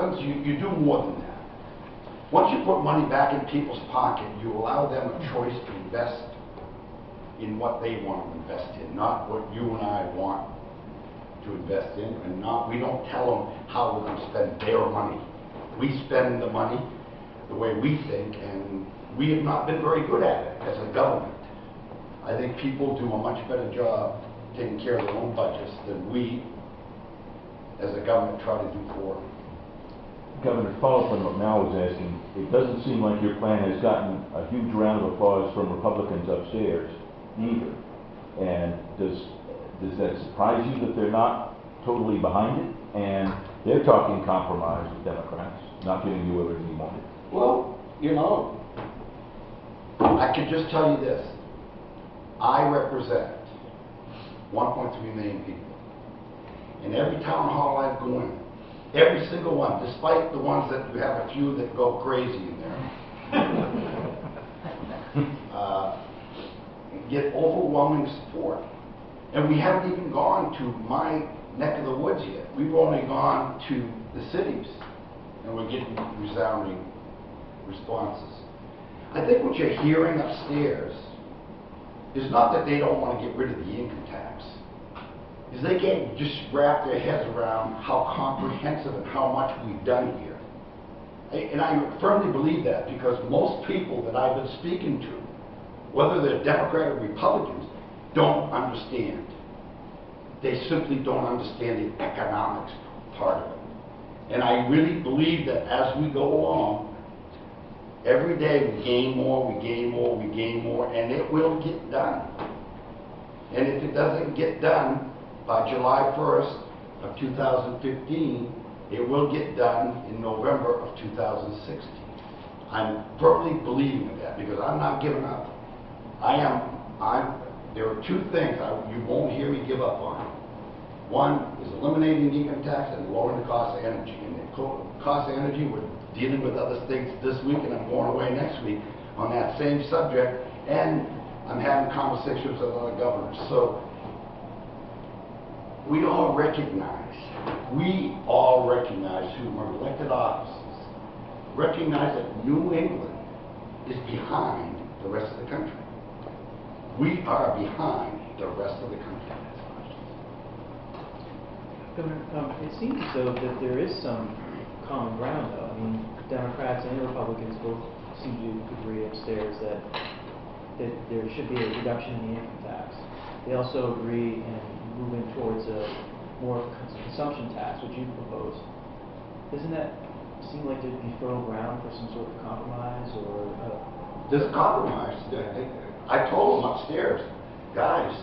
Republicans, you do more than that. Once you put money back in people's pocket, you allow them a choice to invest in what they want to invest in, not what you and I want to invest in, and we don't tell them how we're going to spend their money. We spend the money the way we think, and we have not been very good at it as a government. I think people do a much better job taking care of their own budgets than we as a government try to do for them. Governor, to follow up on what Mal was asking, it doesn't seem like your plan has gotten a huge round of applause from Republicans upstairs either. And does that surprise you that they're not totally behind it? And they're talking compromise with Democrats, not giving you everything you wanted. Well, you know, I can just tell you this. I represent 1.3 million people. In every town hall I've gone in, every single one, despite the ones that you have a few that go crazy in there, get overwhelming support. And we haven't even gone to my neck of the woods yet. We've only gone to the cities, and we're getting resounding responses. I think what you're hearing upstairs is not that they don't want to get rid of the income tax, is they can't just wrap their heads around how comprehensive and how much we've done here. And I firmly believe that, because most people that I've been speaking to, whether they're Democrat or Republicans, don't understand. They simply don't understand the economics part of it. And I really believe that as we go along, every day we gain more, we gain more, we gain more, and it will get done. And if it doesn't get done by July 1st of 2015, it will get done in November of 2016. I'm firmly believing in that, because I'm not giving up. There are two things you won't hear me give up on. One is eliminating the income tax and lowering the cost of energy. And the cost of energy, we're dealing with other states this week, and I'm going away next week on that same subject, and I'm having conversations with other governors. So we all recognize who are elected officers, recognize that New England is behind the rest of the country. We are behind the rest of the country. Governor, it seems as though that there is some common ground, though. I mean, Democrats and Republicans both seem to agree upstairs that there should be a reduction in the income tax. They also agree in moving towards a more consumption tax, which you proposed. Doesn't that seem like there'd be fertile ground for some sort of compromise, or? This compromise, I told them upstairs, guys,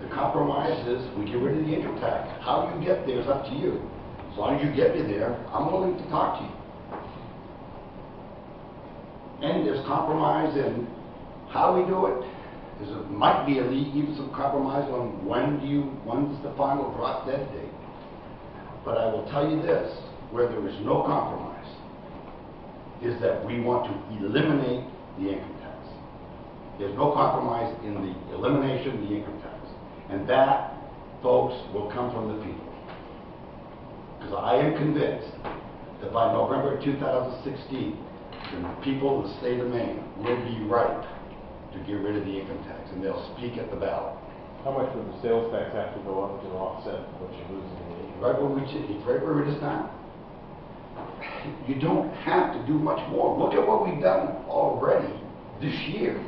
the compromise is we get rid of the income tax. How you get there is up to you. As long as you get me there, I'm willing to talk to you. And there's compromise in how we do it. There might be even some compromise on when's the final drop dead date. But I will tell you this, where there is no compromise, is that we want to eliminate the income tax. There's no compromise in the elimination of the income tax. And that, folks, will come from the people. Because I am convinced that by November 2016, the people of the state of Maine will be ripe to get rid of the income tax, and they'll speak at the ballot. How much would the sales tax have to go up to offset what you're losing in the income? It's right where it is now. You don't have to do much more. Look at what we've done already this year.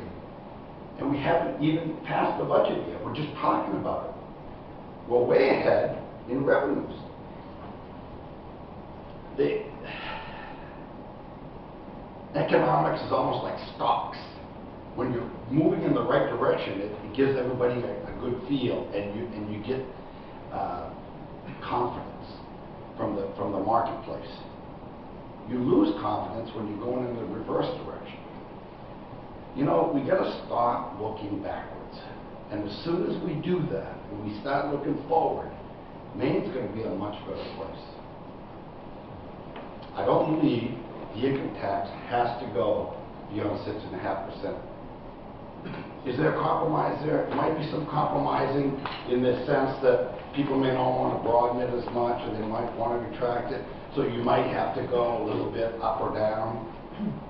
And we haven't even passed the budget yet. We're just talking about it. We're way ahead in revenues. The economics is almost like stocks. When you're moving in the right direction, it gives everybody a good feel, and you get confidence from the marketplace. You lose confidence when you're going in the reverse direction. You know, we got to stop looking backwards. And as soon as we do that, when we start looking forward, Maine's going to be a much better place. I don't believe the income tax has to go beyond 6.5%. Is there a compromise there? There might be some compromising in the sense that people may not want to broaden it as much, or they might want to retract it. So you might have to go a little bit up or down.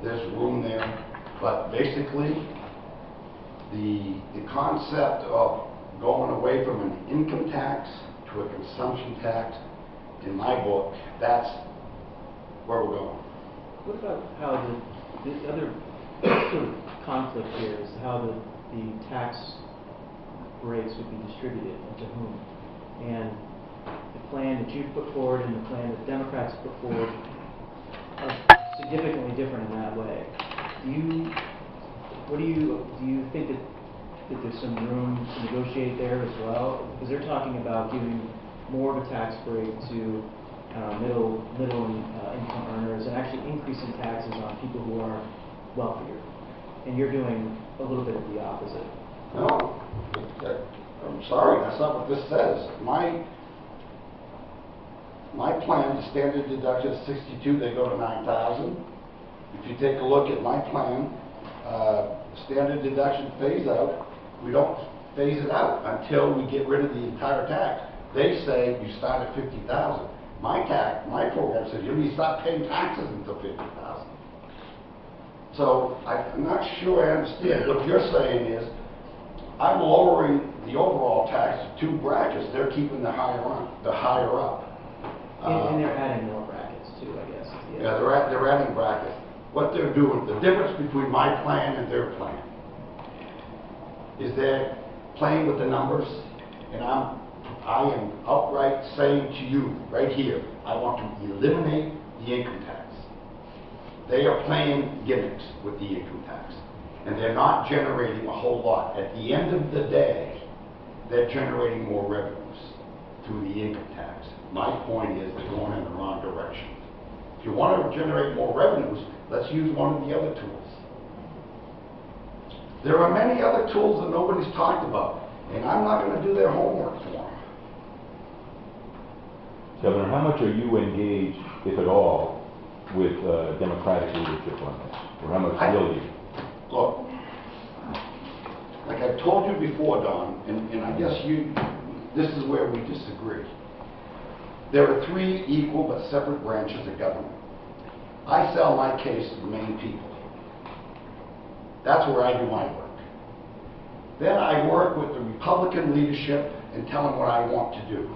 There's room there. But basically, the concept of going away from an income tax to a consumption tax, in my book, that's where we're going. What about how the other sort of conflict here is how the tax breaks would be distributed and to whom? And the plan that you've put forward and the plan that Democrats put forward are significantly different in that way. Do you think that there's some room to negotiate there as well? Because they're talking about giving more of a tax break to middle income earners and actually increasing taxes on people who are wealthier. And you're doing a little bit of the opposite. No, I'm sorry, that's not what this says. My plan, the standard deduction is 62, they go to 9,000. If you take a look at my plan, standard deduction phase out, we don't phase it out until we get rid of the entire tax. They say you start at 50,000. My program says you stop paying taxes until 50,000. So I'm not sure I understand. What you're saying is I'm lowering the overall tax to 2 brackets. They're keeping the higher up. And they're adding more brackets too, I guess. Yeah, they're adding brackets. What they're doing, the difference between my plan and their plan is they're playing with the numbers, and I am outright saying to you right here, I want to eliminate the income tax. They are playing gimmicks with the income tax, and they're not generating a whole lot. At the end of the day, they're generating more revenues through the income tax. My point is they're going in the wrong direction. If you want to generate more revenues, let's use one of the other tools. There are many other tools that nobody's talked about, and I'm not going to do their homework for them. Governor, how much are you engaged, if at all, with Democratic leadership on this? Or how much will you? Look, like I've told you before, Don, and I guess this is where we disagree. There are 3 equal but separate branches of government. I sell my case to the Maine people. That's where I do my work. Then I work with the Republican leadership and tell them what I want to do.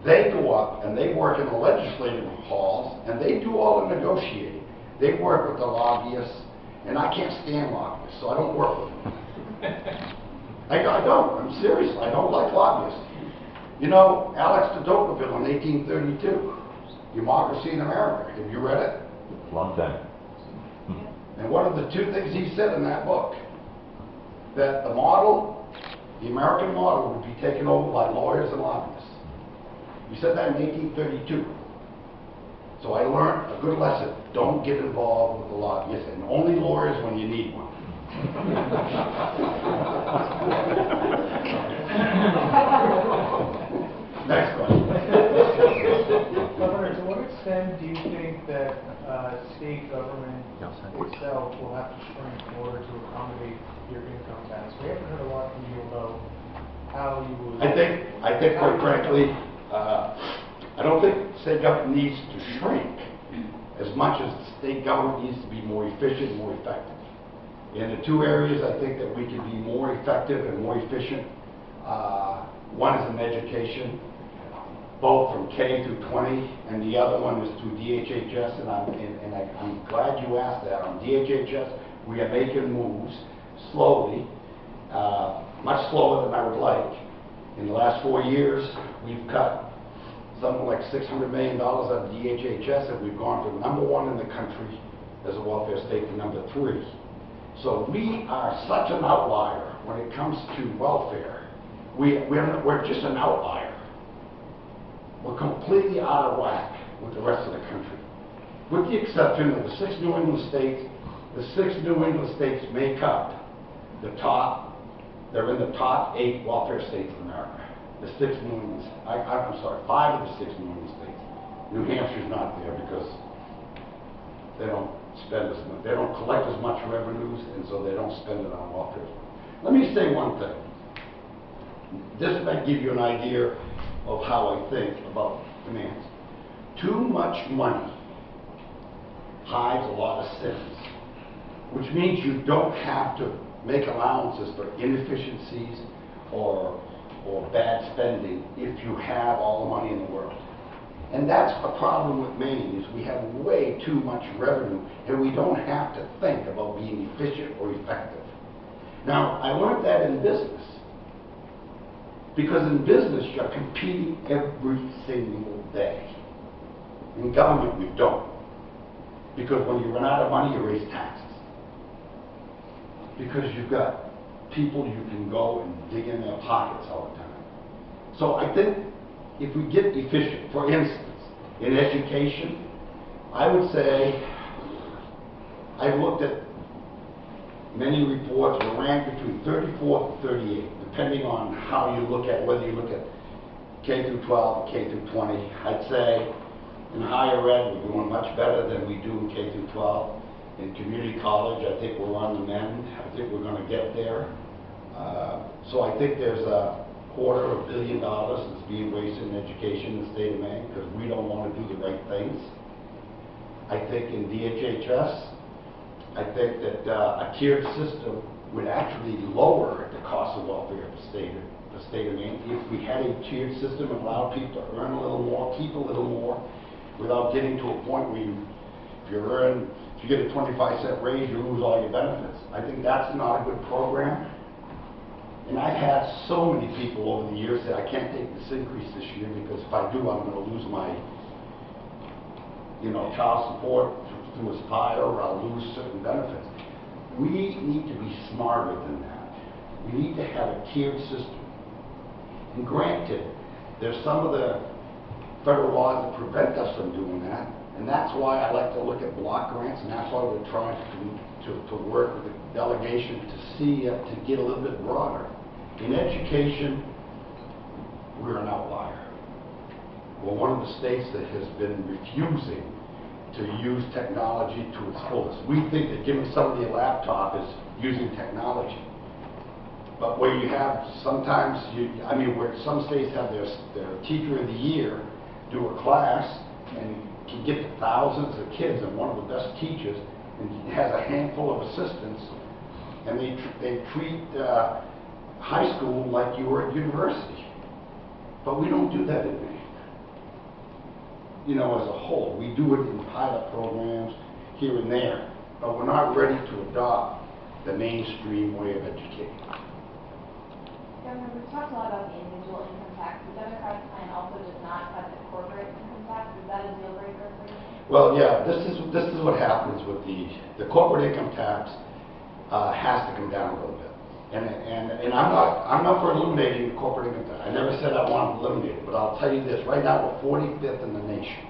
They go up and they work in the legislative halls and they do all the negotiating. They work with the lobbyists, and I can't stand lobbyists, so I don't work with them. I don't. I'm serious. I don't like lobbyists. You know, ALEC de Tocqueville in 1832, Democracy in America. Have you read it? Long time. And one of the 2 things he said in that book, that the model, the American model, would be taken over by lawyers and lobbyists. He said that in 1832. So I learned a good lesson. Don't get involved with the lobbyists, and only lawyers when you need one. Next question. Governor, to what extent do you think that state government itself will have to shrink in order to accommodate your income tax? We haven't heard a lot from you about how you would... I think quite frankly, I don't think state government needs to shrink as much as the state government needs to be more efficient and more effective. In the 2 areas I think that we can be more effective and more efficient, one is in education, both from K through 20, and the other one is through DHHS, and I'm glad you asked that. On DHHS, we are making moves slowly, much slower than I would like. In the last 4 years, we've cut something like $600 million out of DHHS, and we've gone from #1 in the country as a welfare state to #3. So we are such an outlier when it comes to welfare. We're just an outlier. We're completely out of whack with the rest of the country. With the exception of the 6 New England states, the 6 New England states make up they're in the top 8 welfare states in America. The 6 New England, I'm sorry, 5 of the 6 New England states. New Hampshire's not there because they don't spend as much, they don't collect as much revenues, and so they don't spend it on welfare. Let me say one thing. This might give you an idea of how I think about finance. Too much money hides a lot of sins, which means you don't have to make allowances for inefficiencies or bad spending if you have all the money in the world. And that's a problem with Maine, is we have way too much revenue, and we don't have to think about being efficient or effective. Now, I learned that in business, because in business, you're competing every single day. In government, we don't. Because when you run out of money, you raise taxes. Because you've got people you can go and dig in their pockets all the time. So I think if we get efficient, for instance, in education, I would say, I've looked at many reports that rank between 34 to 38, depending on how you look at, whether you look at K through 12 or K through 20. I'd say in higher ed, we're doing much better than we do in K through 12. In community college, I think we're on the mend. I think we're going to get there. So I think there's $250 million that's being wasted in education in the state of Maine because we don't want to do the right things. I think in DHHS, I think that a tiered system would actually lower the cost of welfare of the state of Maine if we had a tiered system and allowed people to earn a little more, keep a little more, without getting to a point where if you get a 25-cent raise, you lose all your benefits. I think that's not a good program. And I've had so many people over the years say, I can't take this increase this year because if I do, I'm going to lose my, child support through Aspire, or I'll lose certain benefits. We need to be smarter than that. We need to have a tiered system. And granted, there's some of the federal laws that prevent us from doing that, and that's why I like to look at block grants, and that's why we're trying to work with the delegation to get a little bit broader. In education, we're an outlier. We're one of the states that has been refusing to use technology to its fullest. We think that giving somebody a laptop is using technology. But where you have sometimes, where some states have their teacher of the year do a class and can get to thousands of kids and one of the best teachers and has a handful of assistants, and they treat high school like you were at university. But we don't do that in Maine. As a whole, we do it in pilot programs here and there, but we're not ready to adopt the mainstream way of educating. Governor, we've talked a lot about the individual income tax. The Democrats' plan also does not cut the corporate income tax. Is that a deal breaker for you? Well, yeah, this is what happens with the corporate income tax has to come down a little bit. And I'm not for eliminating the corporate income tax. I never said I want to eliminate it, but I'll tell you this: right now we're 45th in the nation,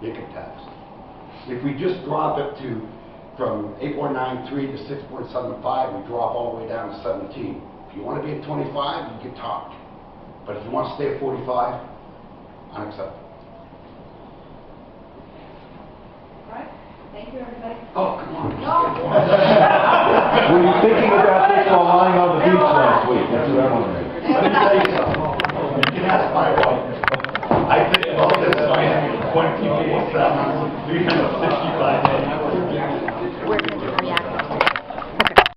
income tax. If we just drop it from 8.93 to 6.75, we drop all the way down to 17. If you want to be at 25, you can talk. But if you want to stay at 45, unacceptable. All right. Thank you, everybody. Oh, come on. Were you thinking about this while lying on the beach last week? That's what I'm wondering. Let me tell you something. You can ask my wife. I think about this, I have 24/7, 365 days.